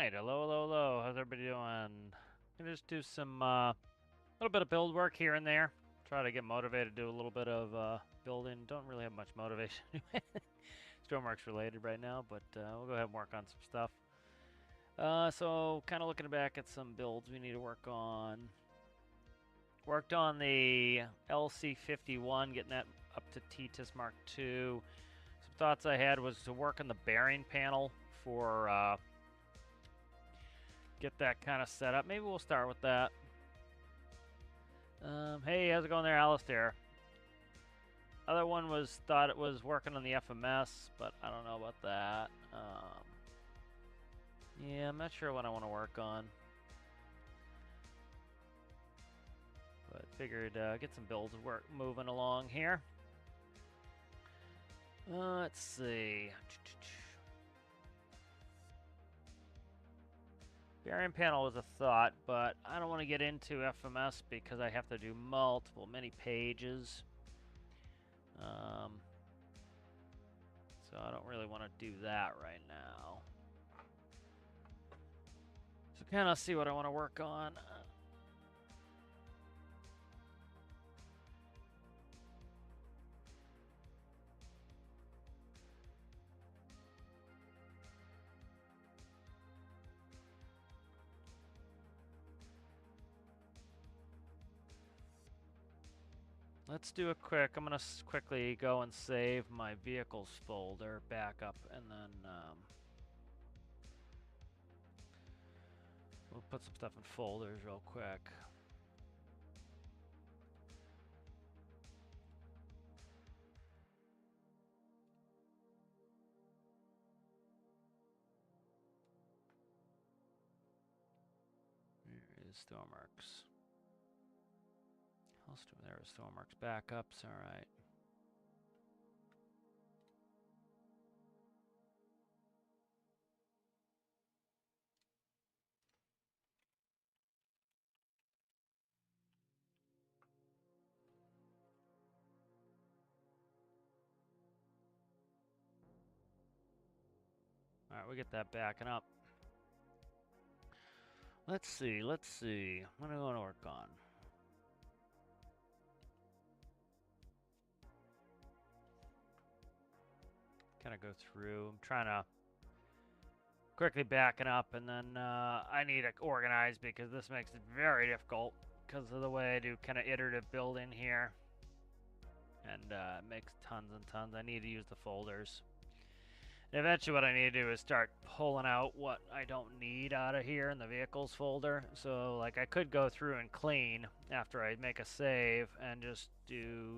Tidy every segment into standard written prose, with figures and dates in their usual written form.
Alright, hello, hello, hello. How's everybody doing? Gonna just do some little bit of build work here and there. Try to get motivated to do a little bit of building. Don't really have much motivation anyway. Stormworks related right now, but we'll go ahead and work on some stuff. So kind of looking back at some builds we need to work on. Worked on the LC51, getting that up to TTIS Mark II. Some thoughts I had was to work on the bearing panel for get that kind of set up. Maybe we'll start with that. Hey, how's it going there, Alistair? Other one was thought it was working on the FMS, but I don't know about that. Yeah, I'm not sure what I want to work on. But figured get some builds moving along here. Let's see. Bearing panel was a thought, but I don't want to get into FMS because I have to do many pages. So I don't really want to do that right now. So kind of see what I want to work on. Let's do a quick, I'm going to quickly go and save my vehicles folder backup, and then we'll put some stuff in folders real quick. Here is Stormworks. There are Stormworks backups, alright. Alright, we get that backing up. Let's see. What do I want to work on? Kind of go through. I'm trying to quickly backing up, and then I need to organize because this makes it very difficult because of the way I do kind of iterative building here. And it makes tons and tons. I need to use the folders. And eventually what I need to do is start pulling out what I don't need out of here in the vehicles folder. So like I could go through and clean after I make a save and just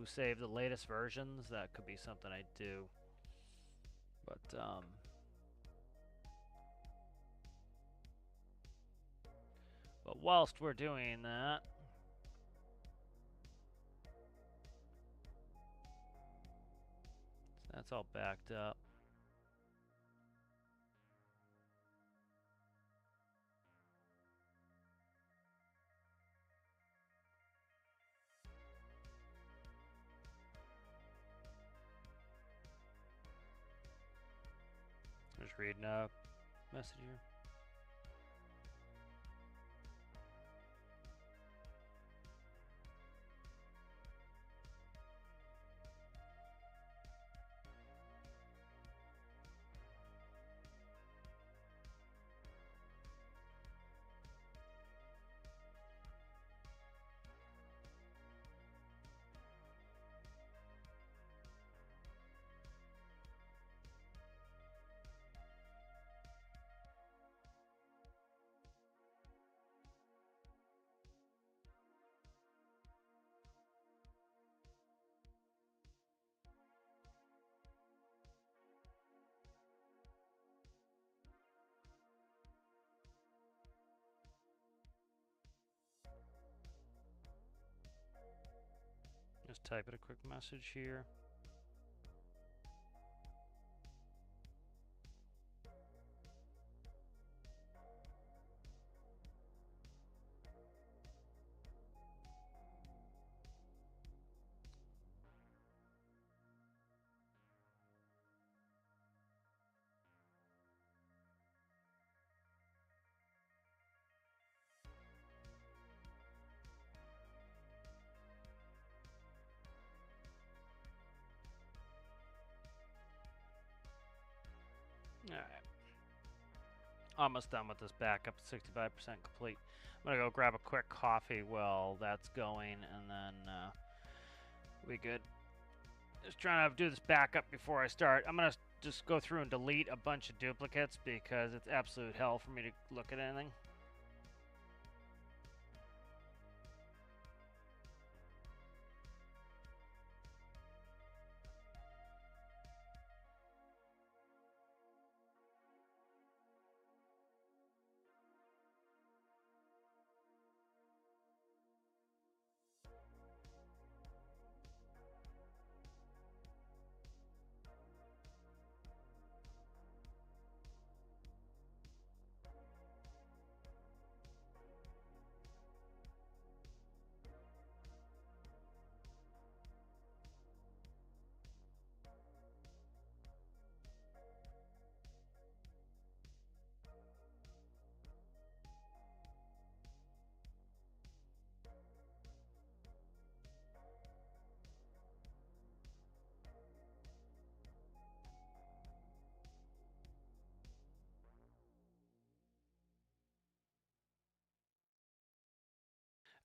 save the latest versions. That could be something I do. But whilst we're doing that, that's all backed up. Just reading a message here. Just type it a quick message here. almost done with this backup, 65% complete. I'm gonna go grab a quick coffee while that's going, and then we good. Just trying to do this backup before I start. I'm gonna just go through and delete a bunch of duplicates because it's absolute hell for me to look at anything.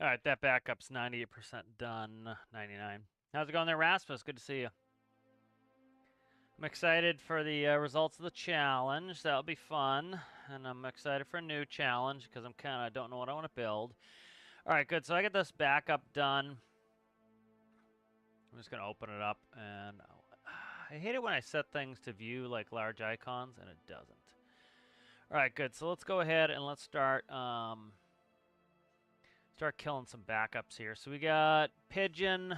All right, that backup's 98% done. 99. How's it going there, Rasmus? Good to see you. I'm excited for the results of the challenge. That'll be fun. And I'm excited for a new challenge because I'm kind of don't know what I want to build. All right, good. So I get this backup done. I'm just going to open it up. And I hate it when I set things to view like large icons and it doesn't. All right, good. So let's go ahead and let's start killing some backups here. So we got Pigeon.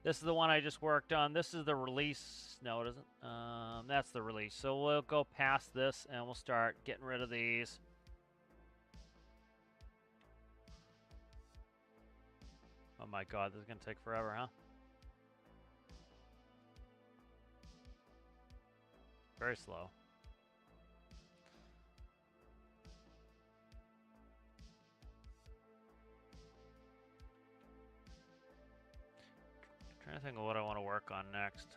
This is the one I just worked on. This is the release. No, it isn't. That's the release. So we'll go past this and we'll start getting rid of these. Oh my god, this is going to take forever, huh? Very slow. Trying to think of what I want to work on next.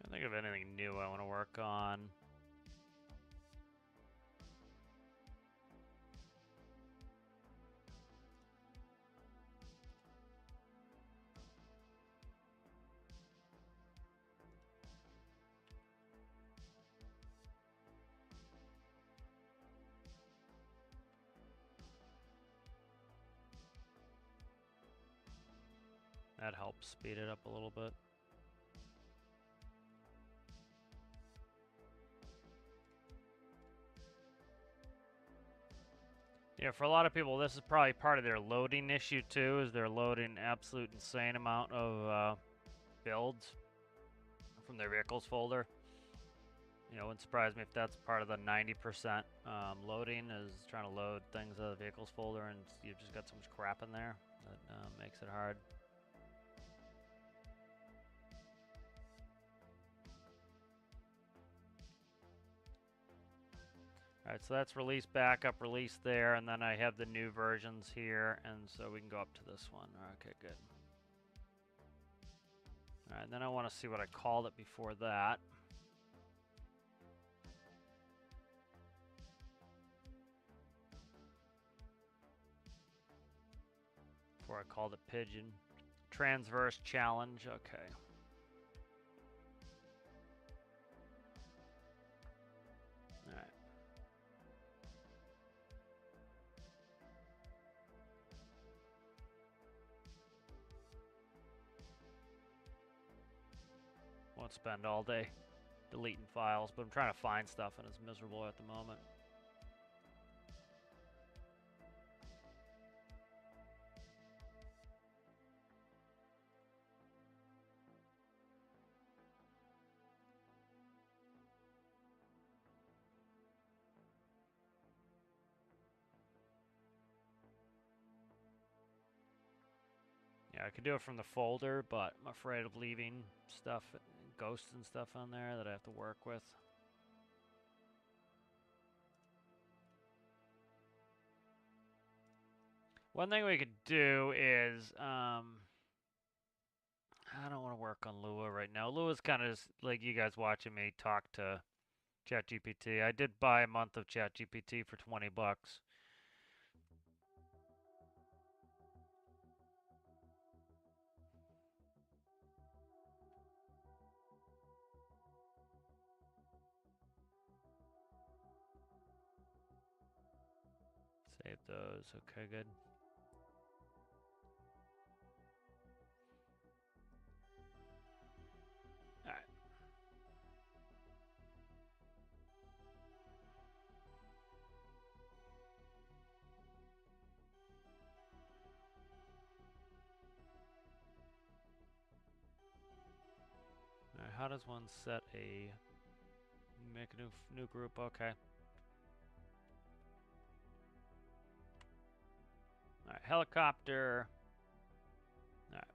Can't think of anything new I want to work on. That helps speed it up a little bit. Yeah, for a lot of people, this is probably part of their loading issue too, is they're loading absolute insane amount of builds from their vehicles folder. You know, it wouldn't surprise me if that's part of the 90% loading, is trying to load things out of the vehicles folder, and you've just got so much crap in there that makes it hard. Alright, so that's release backup, release there, and then I have the new versions here, and so we can go up to this one. Okay, good. Alright, then I want to see what I called it before that. Before I called it Pigeon. Transverse Challenge, okay. Won't spend all day. deleting files, but I'm trying to find stuff and it's miserable at the moment. Yeah, I could do it from the folder, but I'm afraid of leaving stuff, ghosts and stuff on there that I have to work with. One thing we could do is, I don't want to work on Lua right now. Lua's kind of like you guys watching me talk to ChatGPT. I did buy a month of ChatGPT for 20 bucks. Save those. Okay, good. All right. All right. How does one set a make a new group? Okay. All right. Helicopter. All right.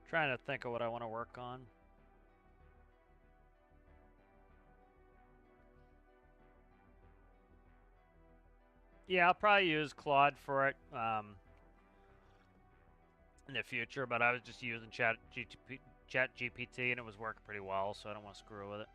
Trying to think of what I want to work on. Yeah, I'll probably use Claude for it in the future, but I was just using ChatGPT and it was working pretty well, so I don't want to screw with it.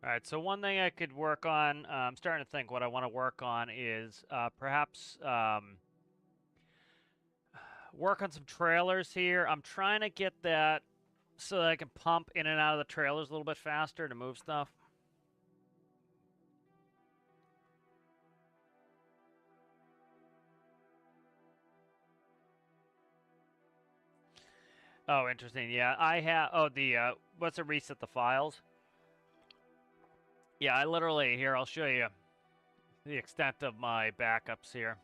All right, so one thing I could work on, I'm starting to think what I want to work on is perhaps work on some trailers here. I'm trying to get that so that I can pump in and out of the trailers a little bit faster to move stuff. Oh, interesting. Yeah, I have. Oh, what's a reset the files? Yeah, I literally here. I'll show you the extent of my backups here.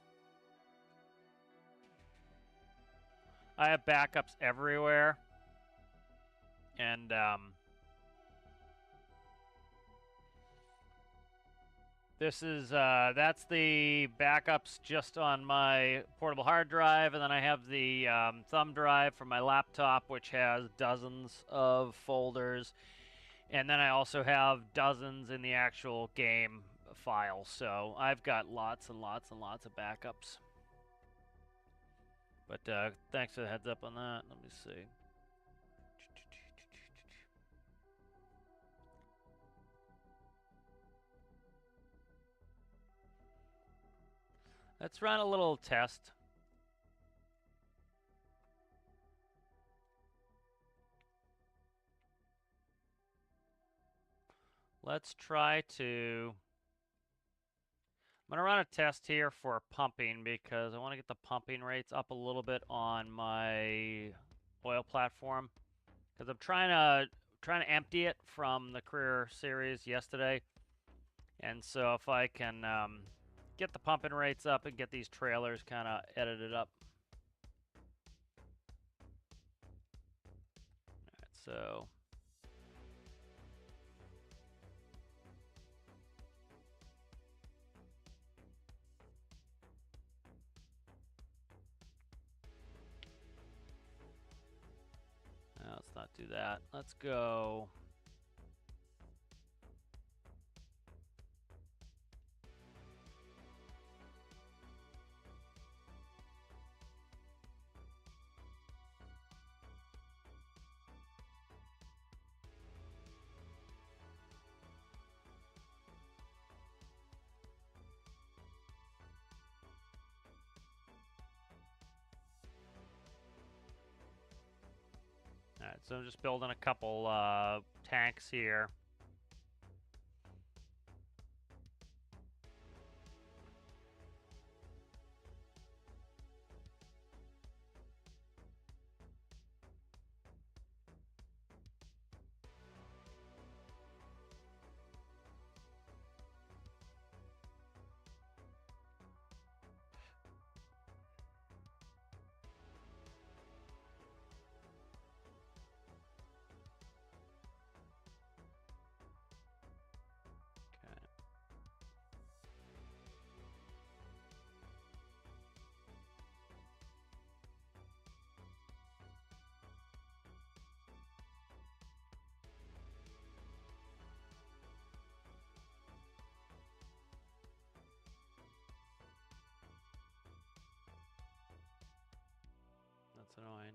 I have backups everywhere, and this is that's the backups just on my portable hard drive, and then I have the thumb drive from my laptop, which has dozens of folders, and then I also have dozens in the actual game file. So I've got lots and lots and lots of backups. But thanks for the heads up on that. Let me see. Let's run a little test. Let's try to... I'm going to run a test here for pumping because I want to get the pumping rates up a little bit on my oil platform. Because I'm trying to empty it from the career series yesterday. And so if I can get the pumping rates up and get these trailers kind of edited up. All right, so... do that. Let's go. Alright, so I'm just building a couple tanks here. That's annoying.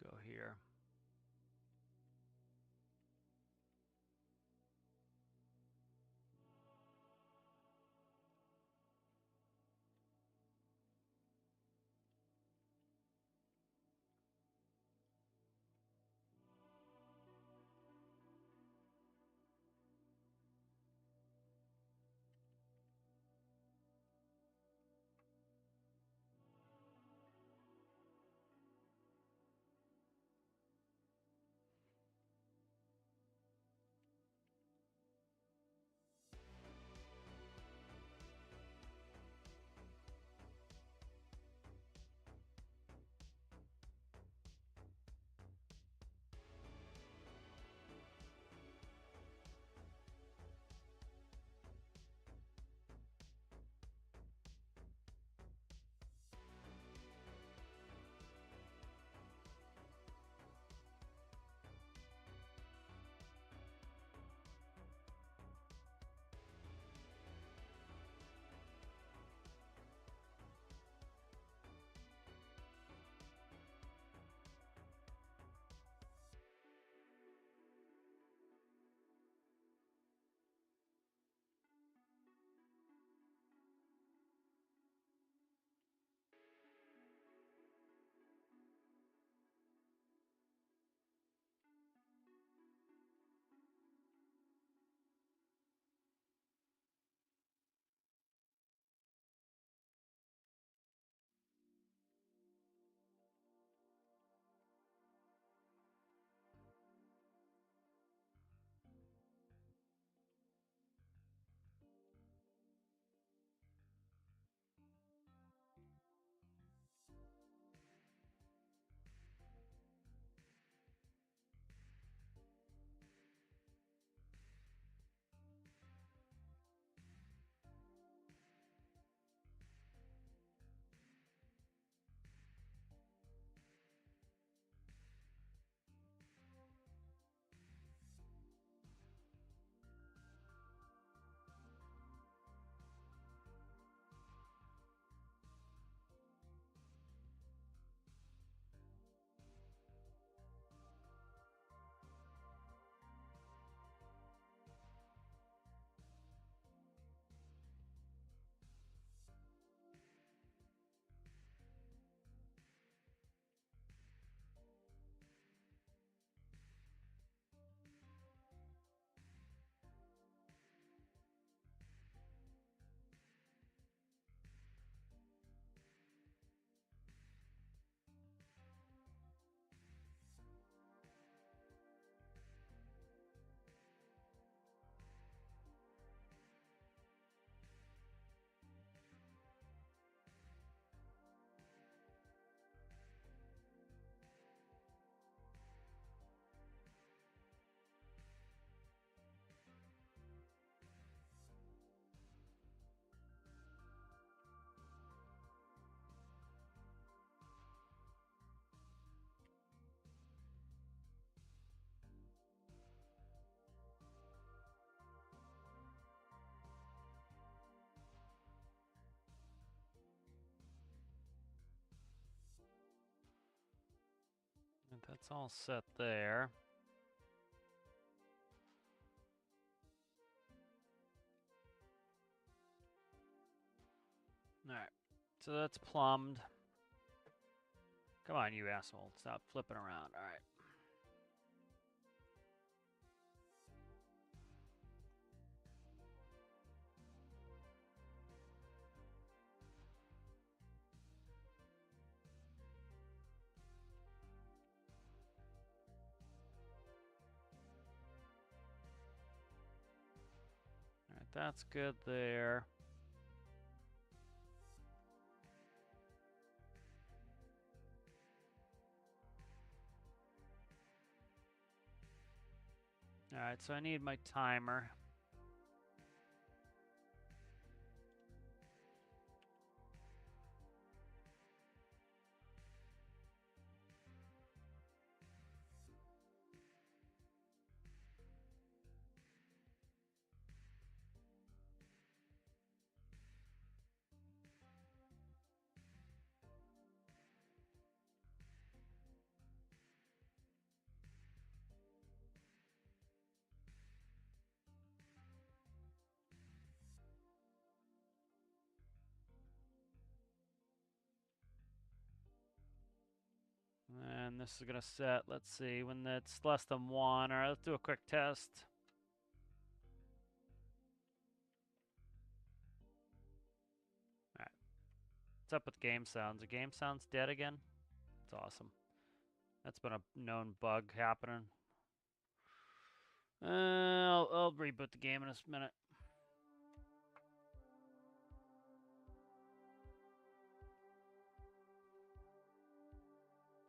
Go here. That's all set there. Alright, so that's plumbed. Come on, you asshole. Stop flipping around. Alright. Alright, that's good there. Alright, so I need my timer. And this is going to set, let's see, when it's less than 1. Alright, let's do a quick test. Alright. What's up with game sounds? Are game sounds dead again? It's awesome. That's been a known bug happening. I'll reboot the game in a minute.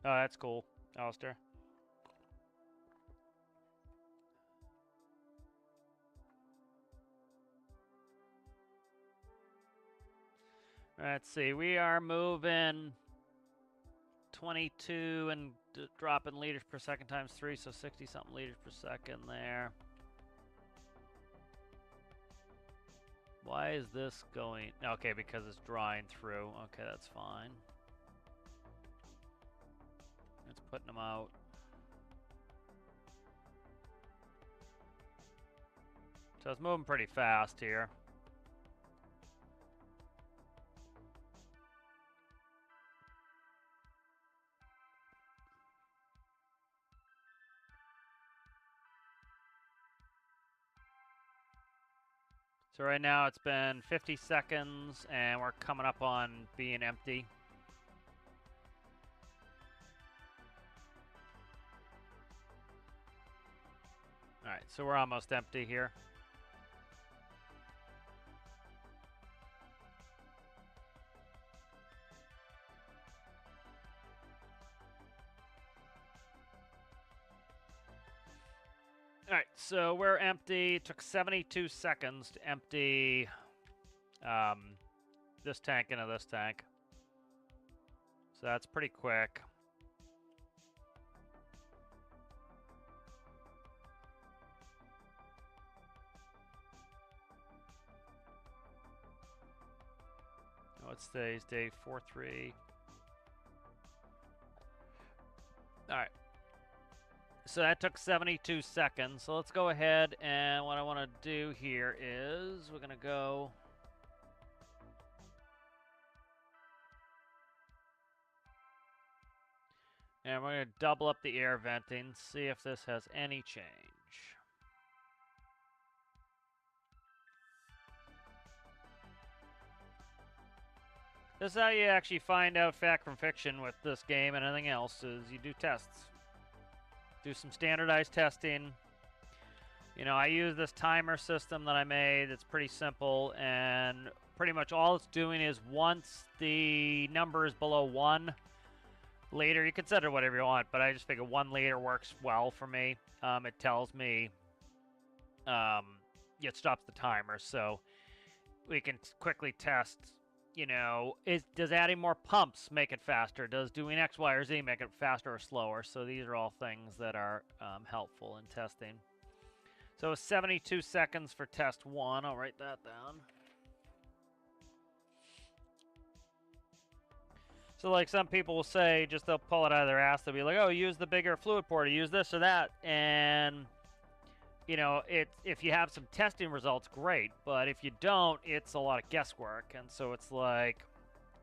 Oh, that's cool, Alistair. Let's see, we are moving 22 and dropping liters per second times 3, so 60 something liters per second there. Why is this going? Okay, because it's drying through. Okay, that's fine. It's putting them out. So it's moving pretty fast here. So right now it's been 50 seconds and we're coming up on being empty. Alright, so we're almost empty here. Alright, so we're empty. It took 72 seconds to empty this tank into this tank. So that's pretty quick. What's today's day? 4-3. Alright. So that took 72 seconds. So let's go ahead, and what I want to do here is we're going to go... and we're going to double up the air venting, see if this has any change. This is how you actually find out fact from fiction with this game and anything else, is you do tests. Do some standardized testing. You know, I use this timer system that I made. It's pretty simple, and pretty much all it's doing is once the number is below 1 liter, you can set it whatever you want, but I just figure 1 liter works well for me. It tells me it stops the timer, so we can quickly test. You know, does adding more pumps make it faster? Does doing X, Y, or Z make it faster or slower? So these are all things that are helpful in testing. So 72 seconds for test 1. I'll write that down. So like some people will say, just they'll pull it out of their ass. They'll be like, oh, use the bigger fluid port, or use this or that. And, you know, if you have some testing results, great. But if you don't, it's a lot of guesswork. And so it's like,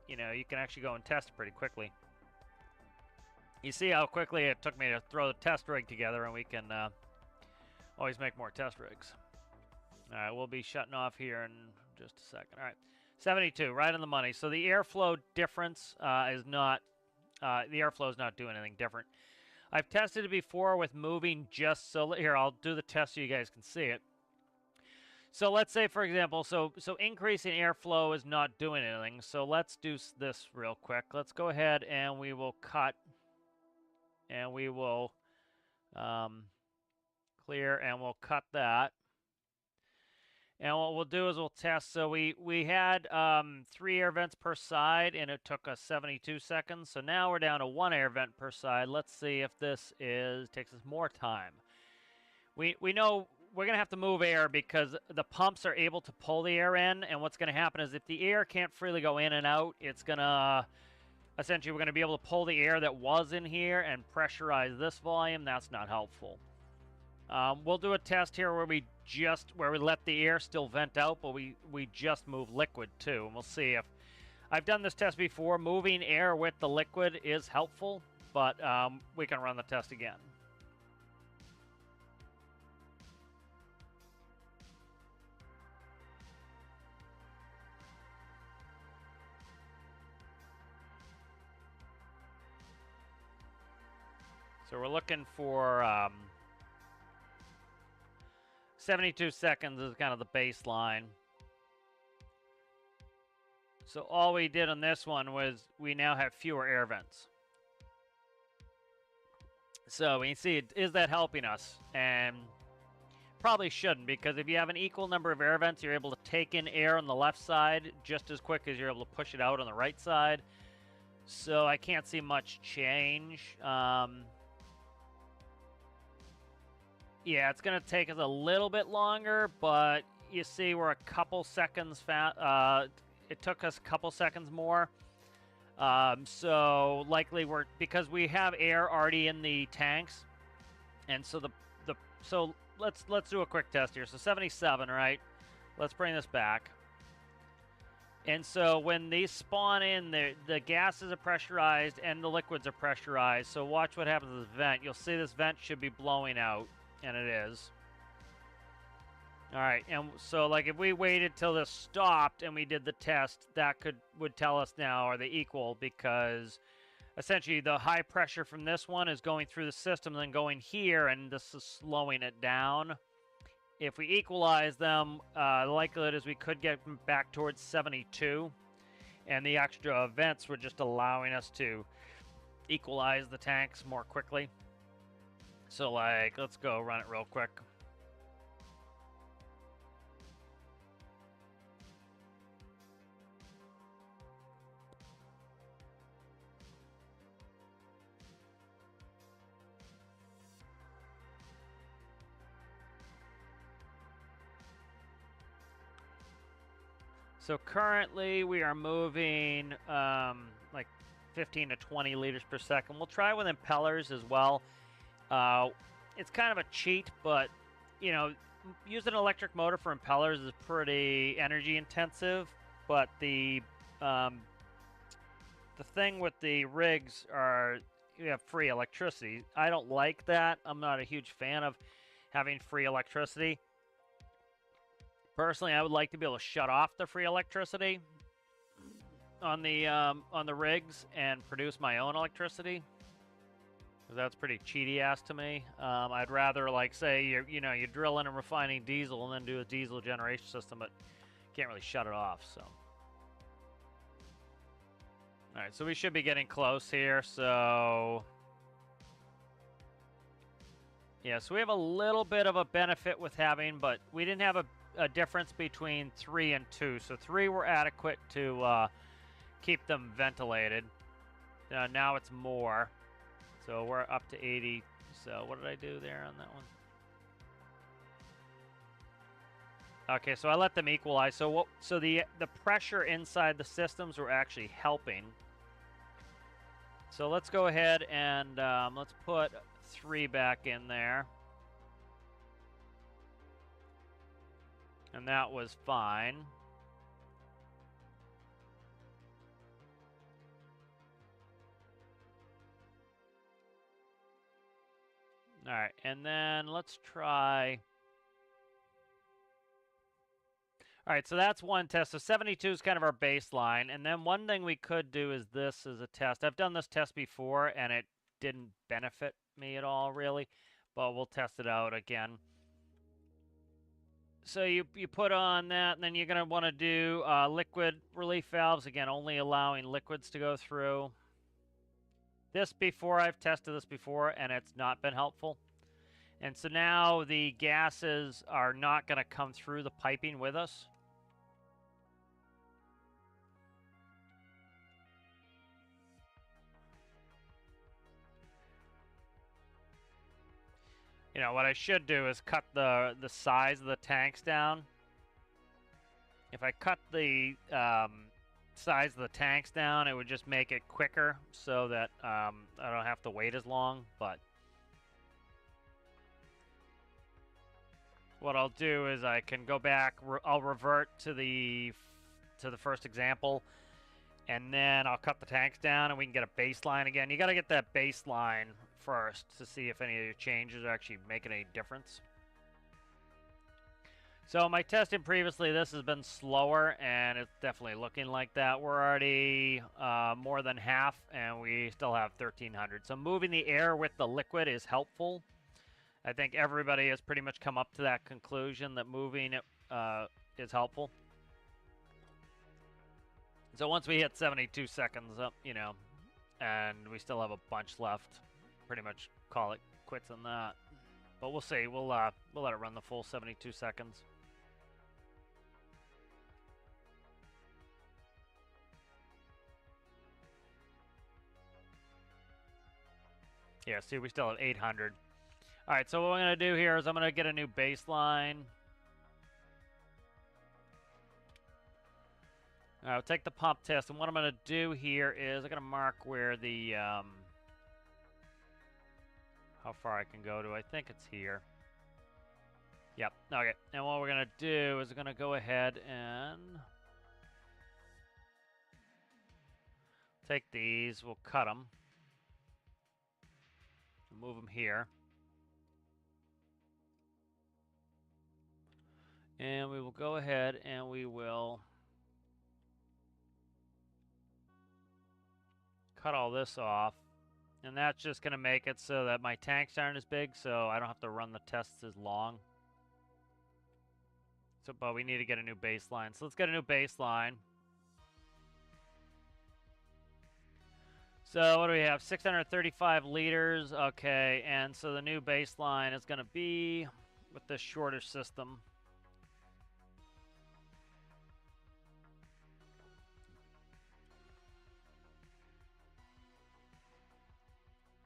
you know, you can actually go and test it pretty quickly. You see how quickly it took me to throw the test rig together, and we can always make more test rigs. All right, we'll be shutting off here in just a second. All right, 72, right on the money. So the airflow difference is not, the airflow is not doing anything different. I've tested it before with moving just so, here, I'll do the test so you guys can see it. So let's say, for example, so increasing airflow is not doing anything. So let's do this real quick. Let's go ahead and we will cut, and we will clear, and we'll cut that. And what we'll do is we'll test. So we had 3 air vents per side, and it took us 72 seconds. So now we're down to 1 air vent per side. Let's see if this takes us more time. We know we're going to have to move air because the pumps are able to pull the air in. And what's going to happen is if the air can't freely go in and out, it's going to, essentially, we're going to be able to pull the air that was in here and pressurize this volume. That's not helpful. We'll do a test here where we let the air still vent out, but we just move liquid too, and we'll see if I've done this test before. Moving air with the liquid is helpful, but we can run the test again. So we're looking for 72 seconds is kind of the baseline. So all we did on this one was we now have fewer air vents. So you can see, is that helping us? And probably shouldn't, because if you have an equal number of air vents, you're able to take in air on the left side just as quick as you're able to push it out on the right side. So I can't see much change. Yeah, it's going to take us a little bit longer, but you see we're a couple seconds it took us a couple seconds more. So likely because we have air already in the tanks, and so so let's do a quick test here. So 77, right? Let's bring this back. And so when these spawn in, the gases are pressurized and the liquids are pressurized. So watch what happens to this vent. You'll see this vent should be blowing out. And it is. All right, and so like if we waited till this stopped and we did the test, that would tell us now are they equal, because essentially the high pressure from this one is going through the system and then going here, and this is slowing it down. If we equalize them, the likelihood is we could get back towards 72, and the extra vents were just allowing us to equalize the tanks more quickly. So, like, let's go run it real quick. So currently we are moving like 15 to 20 liters per second. We'll try with impellers as well. It's kind of a cheat, but, you know, using an electric motor for impellers is pretty energy intensive. But the thing with the rigs are you have free electricity. I don't like that. I'm not a huge fan of having free electricity. Personally, I would like to be able to shut off the free electricity on the rigs and produce my own electricity. That's pretty cheaty ass to me. I'd rather, like, say you're drilling and refining diesel and then do a diesel generation system, but can't really shut it off. So, all right, so we should be getting close here. So, yeah, so we have a little bit of a benefit with having, but we didn't have a difference between 3 and 2. So 3 were adequate to keep them ventilated. Now it's more. So we're up to 80. So what did I do there on that one? Okay, so I let them equalize. So the pressure inside the systems were actually helping. So let's go ahead and let's put 3 back in there. And that was fine. All right, and then let's try. All right, so that's one test. So 72 is kind of our baseline. And then one thing we could do is this as a test. I've done this test before, and it didn't benefit me at all, really. But we'll test it out again. So you put on that, and then you're going to want to do liquid relief valves. Again, only allowing liquids to go through. This before, I've tested this before, and it's not been helpful. And so now the gases are not going to come through the piping with us. You know, what I should do is cut the size of the tanks down. If I cut the size of the tanks down, it would just make it quicker so that I don't have to wait as long. But what I'll do is I can go back, I'll revert to the first example, and then I'll cut the tanks down and we can get a baseline again. You got to get that baseline first to see if any of your changes are actually making any difference. So my testing previously, this has been slower, and it's definitely looking like that. We're already more than half, and we still have 1,300. So moving the air with the liquid is helpful. I think everybody has pretty much come up to that conclusion that moving it is helpful. So once we hit 72 seconds up, you know, and we still have a bunch left, pretty much call it quits on that. But we'll see. We'll let it run the full 72 seconds. Yeah, see, we still have 800. All right, so what I'm going to do here is I'm going to get a new baseline. I'll take the pump test, and what I'm going to do here is I'm going to mark where the, how far I can go to. I think it's here. Yep, okay. And what we're going to do is we're going to go ahead and take these. We'll cut them. Move them here. And we will go ahead and we will cut all this off. And that's just going to make it so that my tanks aren't as big, so I don't have to run the tests as long. So, but we need to get a new baseline. So let's get a new baseline. So what do we have? 635 liters. Okay, and so the new baseline is going to be with this shorter system.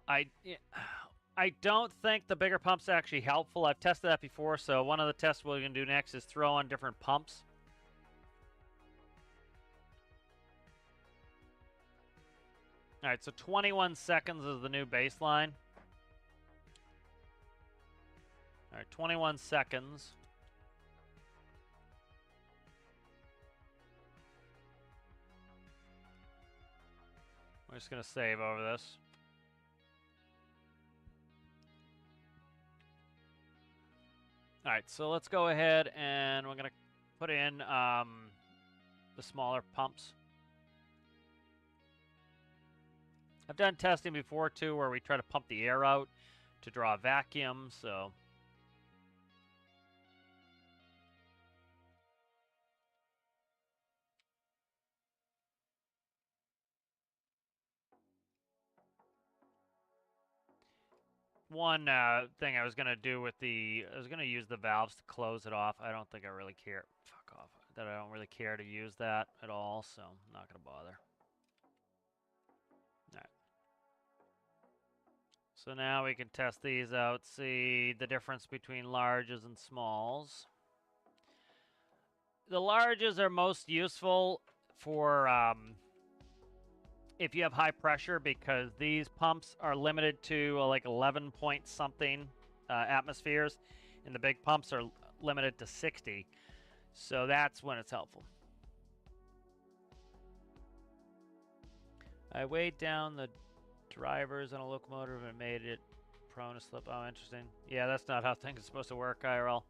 I don't think the bigger pump's actually helpful. I've tested that before, so one of the tests we're going to do next is throw on different pumps. All right, so 21 seconds is the new baseline. All right, 21 seconds. We're just going to save over this. All right, so let's go ahead and we're going to put in the smaller pumps. I've done testing before, too, where we try to pump the air out to draw a vacuum, so... One thing I was going to do with I was going to use the valves to close it off. I don't think I really care. Fuck off. That I don't really care to use that at all, so I'm not going to bother. Alright. So now we can test these out, see the difference between larges and smalls. The larges are most useful for if you have high pressure, because these pumps are limited to like 11 point something atmospheres, and the big pumps are limited to 60. So that's when it's helpful. I weighed down the drivers on a locomotive and made it prone to slip. Oh, interesting. Yeah, that's not how things are supposed to work, IRL.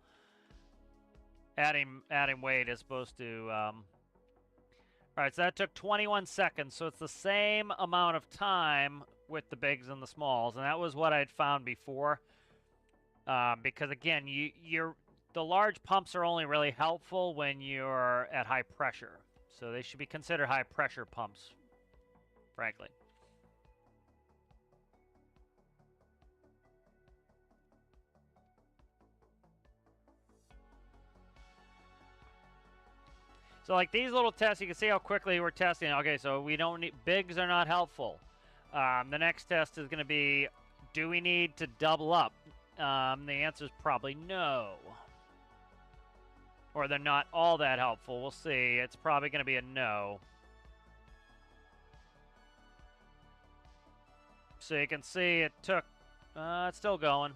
Adding weight is supposed to... Alright, so that took 21 seconds, so it's the same amount of time with the bigs and the smalls, and that was what I'd found before. Because again, the large pumps are only really helpful when you're at high pressure. So they should be considered high pressure pumps, frankly. So like these little tests, you can see how quickly we're testing. Okay, so we don't need, bigs are not helpful. The next test is going to be, do we need to double up? The answer is probably no. Or they're not all that helpful. We'll see. It's probably going to be a no. So you can see it took, it's still going.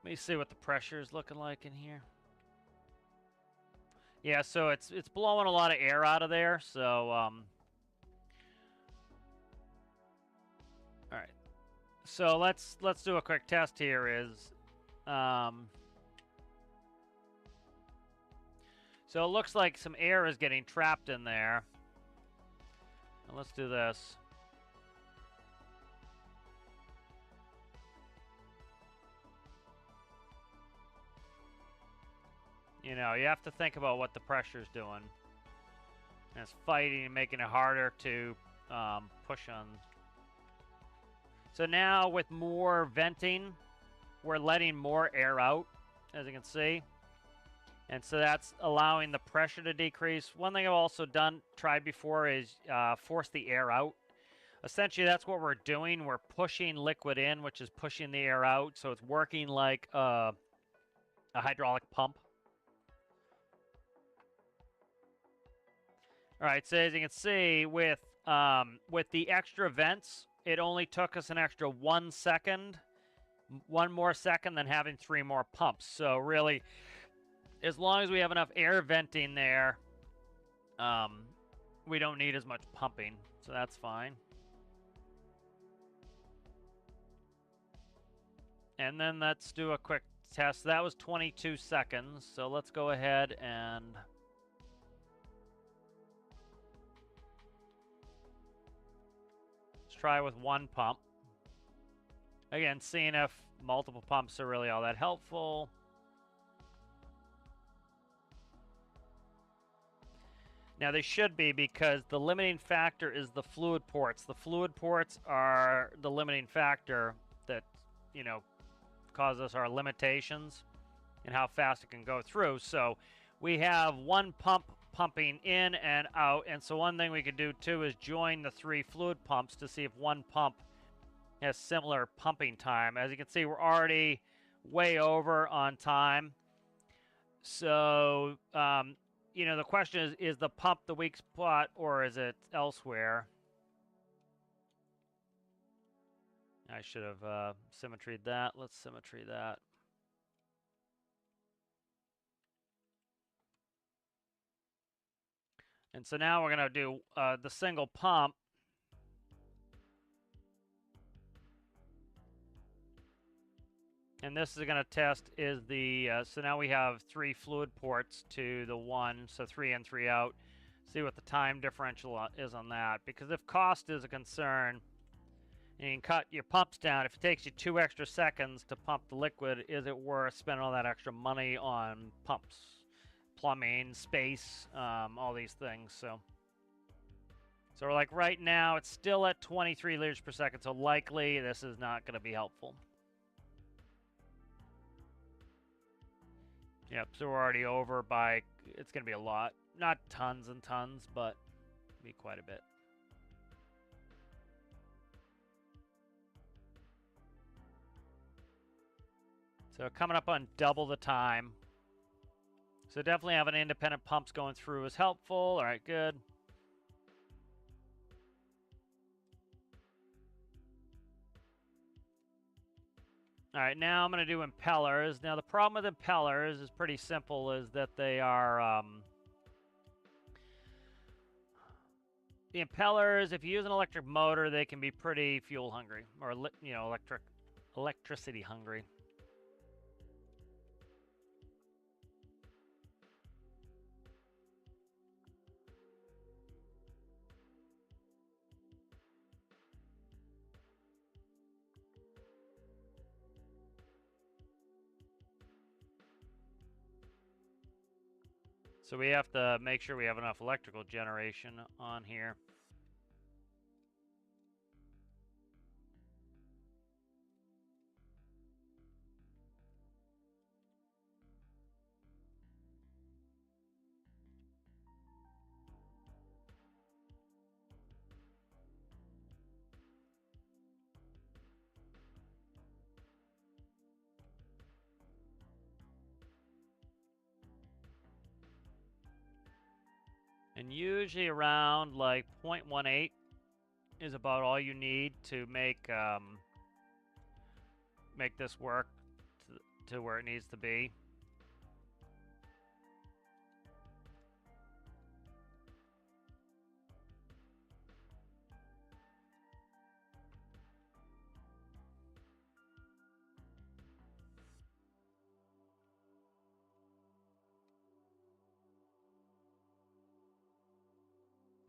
Let me see what the pressure is looking like in here. Yeah, so it's blowing a lot of air out of there, so all right. So let's do a quick test here is so it looks like some air is getting trapped in there. And let's do this. You know, you have to think about what the pressure's doing. And it's fighting and making it harder to push on. So now with more venting, we're letting more air out, as you can see. And so that's allowing the pressure to decrease. One thing I've also tried before is force the air out. Essentially, that's what we're doing. We're pushing liquid in, which is pushing the air out. So it's working like a hydraulic pump. All right, so as you can see, with the extra vents, it only took us an extra 1 second, one more second than having 3 more pumps. So really, as long as we have enough air venting there, we don't need as much pumping, so that's fine. And then let's do a quick test. That was 22 seconds, so let's go ahead and... try with 1 pump. Again, seeing if multiple pumps are really all that helpful. Now they should be, because the limiting factor is the fluid ports. The fluid ports are the limiting factor that, you know, causes our limitations and how fast it can go through. So we have 1 pump pumping in and out, and so one thing we could do too is join the 3 fluid pumps to see if 1 pump has similar pumping time. As you can see, we're already way over on time. So you know, the question is the pump the weak spot or is it elsewhere? I should have symmetried that. Let's symmetry that. And so now we're going to do the single pump. And this is going to test is the, so now we have 3 fluid ports to the 1, so 3 in, 3 out. See what the time differential is on that. Because if cost is a concern, and you can cut your pumps down, if it takes you 2 extra seconds to pump the liquid, is it worth spending all that extra money on pumps? Plumbing, space, all these things. So we're like right now it's still at 23 liters per second, so likely this is not going to be helpful. Yep, so we're already over by, it's going to be a lot. Not tons and tons, but be quite a bit. So coming up on double the time. So definitely having independent pumps going through is helpful. All right, good. All right, now I'm going to do impellers. Now the problem with impellers is pretty simple, is that they are... the impellers, if you use an electric motor, they can be pretty fuel hungry, or electricity hungry. So we have to make sure we have enough electrical generation on here. And usually around like 0.18 is about all you need to make this work to where it needs to be.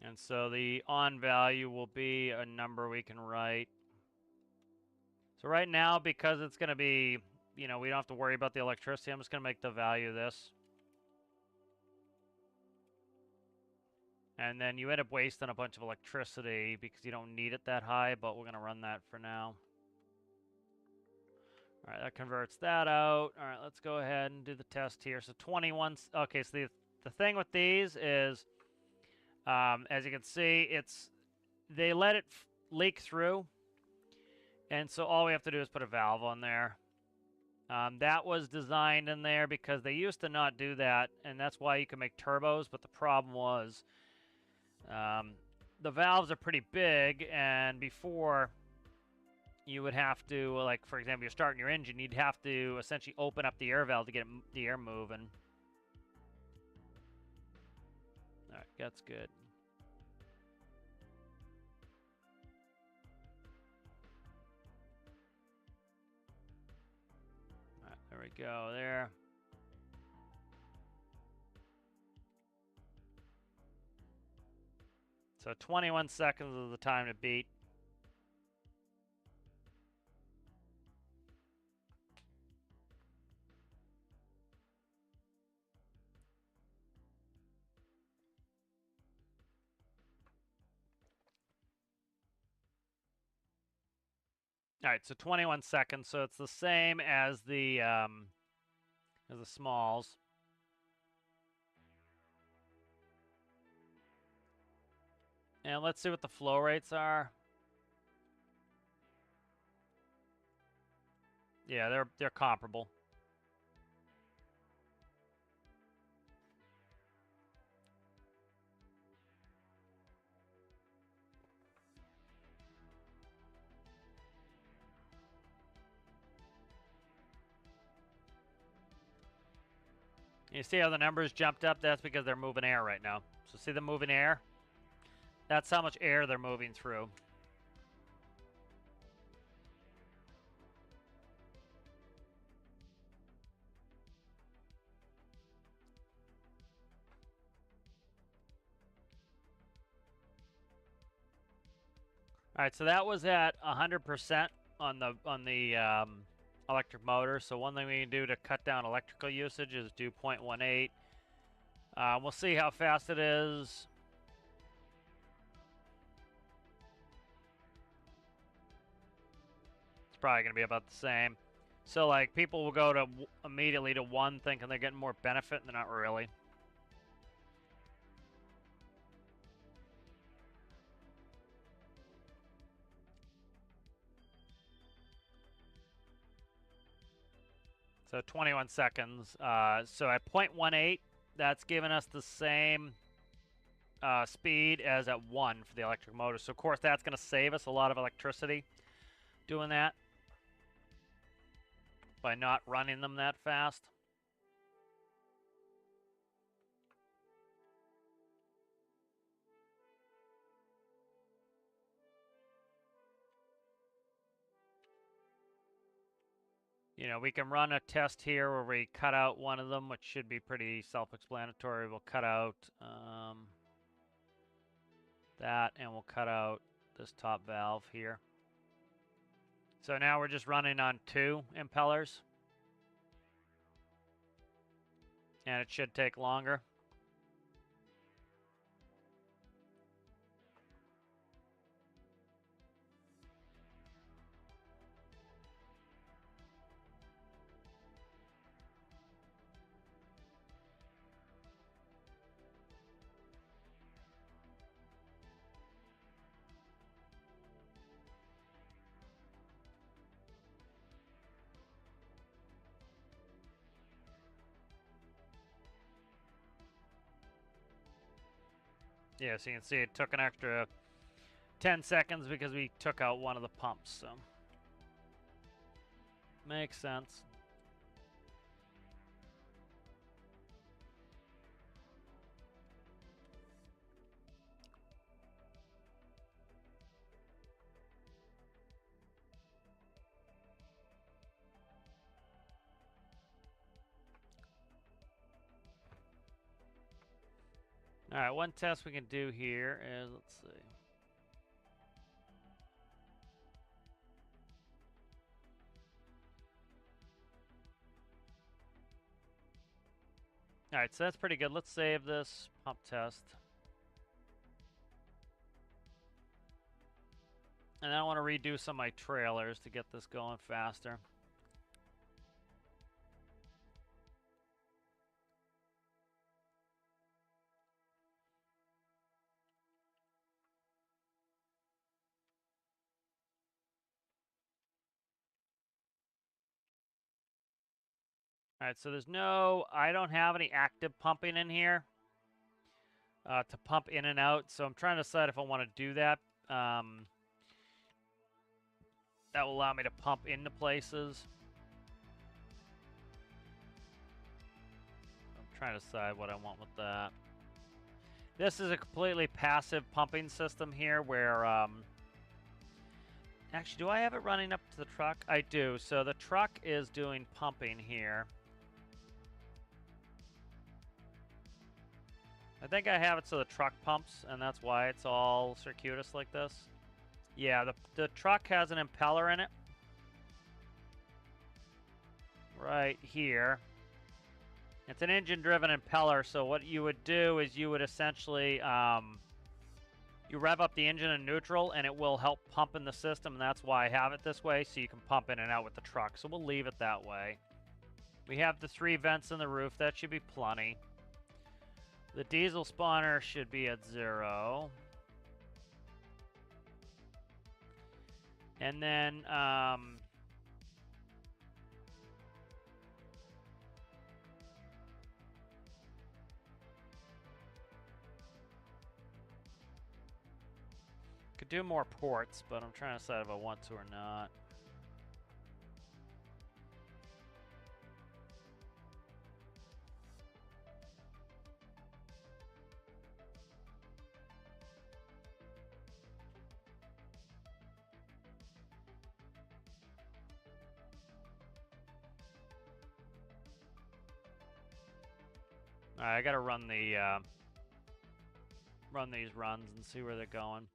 And so the on value will be a number we can write. So right now, because it's going to be, we don't have to worry about the electricity, I'm just going to make the value this. And then you end up wasting a bunch of electricity because you don't need it that high, but we're going to run that for now. All right, that converts that out. All right, let's go ahead and do the test here. So 21, okay, so the thing with these is, as you can see, they let it leak through. And so all we have to do is put a valve on there. That was designed in there because they used to not do that, and that's why you can make turbos, but the problem was the valves are pretty big, and before you would have to, like, for example, you're starting your engine, you'd have to essentially open up the air valve to get the air moving. All right, that's good. All right, there we go, there. So 21 seconds is the time to beat. All right, so 21 seconds. So it's the same as the smalls. And let's see what the flow rates are. Yeah, they're comparable. You see how the numbers jumped up? That's because they're moving air right now. So see the moving air? That's how much air they're moving through. All right, so that was at 100% on the electric motor. So one thing we can do to cut down electrical usage is do 0.18. We'll see how fast it is. It's probably going to be about the same. So, like, people will go to immediately to 1 thinking they're getting more benefit, and they're not really. So 21 seconds. So at 0.18, That's giving us the same speed as at 1 for the electric motor. So, of course, that's going to save us a lot of electricity doing that by not running them that fast. You know, we can run a test here where we cut out one of them, which should be pretty self-explanatory. We'll cut out that, and we'll cut out this top valve here. So now we're just running on 2 impellers. And it should take longer. Yeah, so you can see it took an extra 10 seconds because we took out one of the pumps, so makes sense. All right, one test we can do here is, let's see. All right, so that's pretty good. Let's save this pump test. And then I want to redo some of my trailers to get this going faster. All right, so I don't have any active pumping in here to pump in and out. So I'm trying to decide if I want to do that. That will allow me to pump into places. I'm trying to decide what I want with that. This is a completely passive pumping system here where, actually, do I have it running up to the truck? I do. So the truck is doing pumping here. I think I have it so the truck pumps, and that's why it's all circuitous like this. Yeah, the truck has an impeller in it. Right here. It's an engine-driven impeller, so what you would do is you would essentially, you rev up the engine in neutral, and it will help pump in the system, and that's why I have it this way, so you can pump in and out with the truck. So we'll leave it that way. We have the 3 vents in the roof. That should be plenty. The diesel spawner should be at 0. And then, could do more ports, but I'm trying to decide if I want to or not. Alright, I gotta run the run these runs and see where they're going.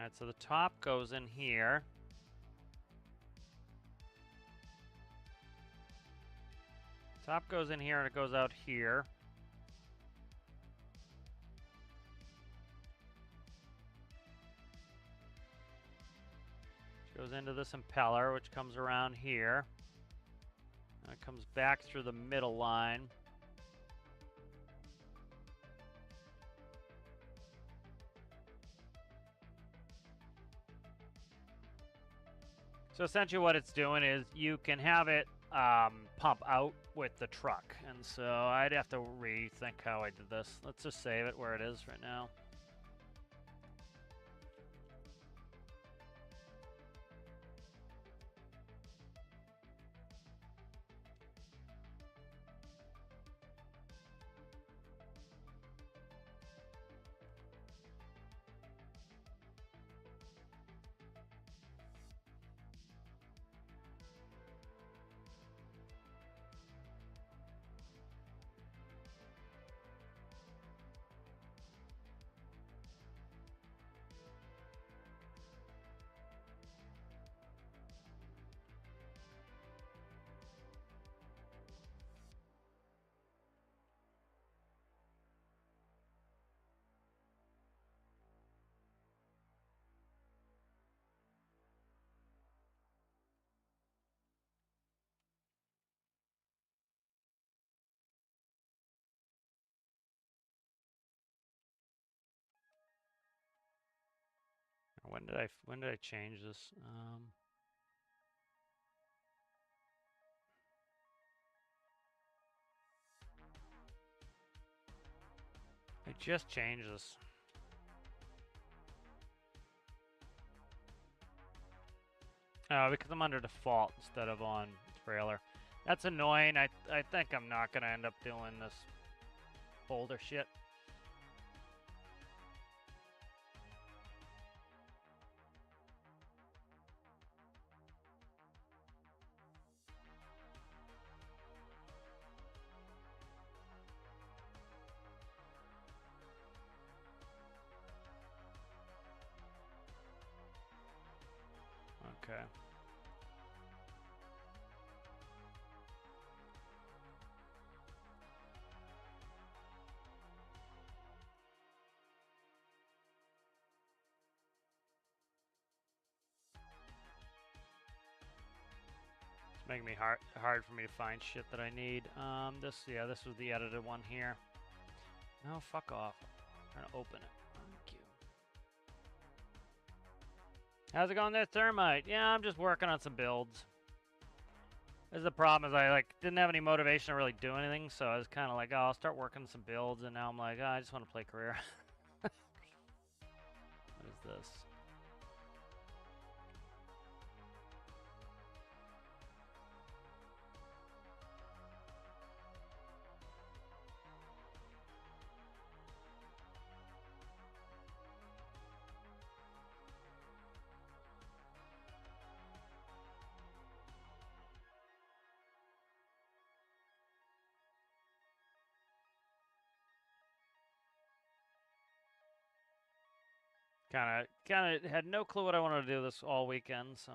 Alright, so the top goes in here. Top goes in here and it goes out here. Which goes into this impeller, which comes around here. And it comes back through the middle line. So essentially what it's doing is you can have it pump out with the truck. And so I'd have to rethink how I did this. Let's just save it where it is right now. When did I change this? I just changed this. Oh, because I'm under default instead of on trailer. That's annoying. I think I'm not gonna end up doing this folder shit. Okay. It's making me hard for me to find shit that I need. This was the edited one here. No, fuck off. I'm trying to open it. Thank you. How's it going there, Thermite? Yeah, I'm just working on some builds. This is the problem is I didn't have any motivation to really do anything, so I was kind of like, oh, I'll start working some builds, and now I'm like, oh, I just want to play career. What is this? Kind of had no clue what I wanted to do this all weekend, so.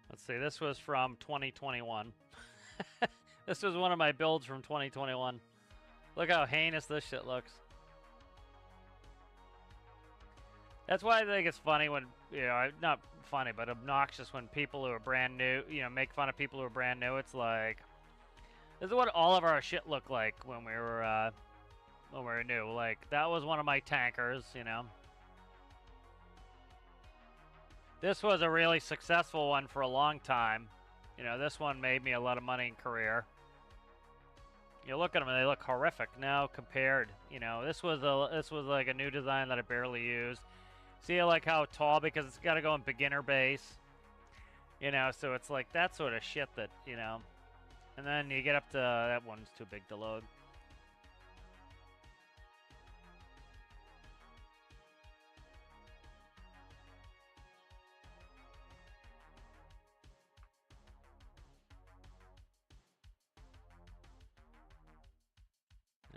Let's see, this was from 2021. This was one of my builds from 2021. Look how heinous this shit looks. That's why I think it's funny when, not funny, but obnoxious when people who are brand new, make fun of people who are brand new. It's like, this is what all of our shit looked like when we were new. Like, that was one of my tankers, This was a really successful one for a long time. This one made me a lot of money in career. You look at them and they look horrific now compared. This was like a new design that I barely used. See, like how tall, because it's got to go in beginner base. So it's like that sort of shit that, And And then you get up to, that one's too big to load.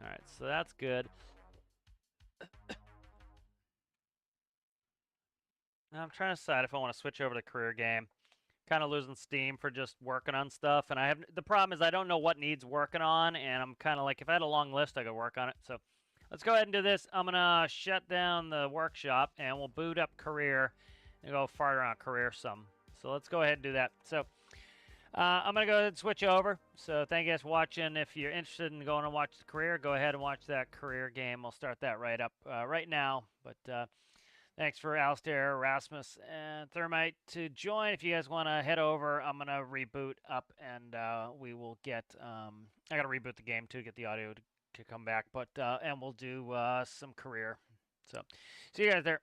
All right, so that's good. Now I'm trying to decide if I want to switch over to career game. Kind of losing steam for just working on stuff, and the problem is I don't know what needs working on, and I'm kind of like, if I had a long list, I could work on it. So let's go ahead and do this. I'm gonna shut down the workshop, and we'll boot up career and go farther on career some. So let's go ahead and do that. So I'm going to go ahead and switch over. So thank you guys for watching. If you're interested in going and watch the career, go ahead and watch that career game. I'll start that right up right now. But thanks for Alistair, Rasmus, and Thermite to join. If you guys want to head over, I'm going to reboot up, and we will get... I got to reboot the game to get the audio to come back. But and we'll do some career. So see you guys there.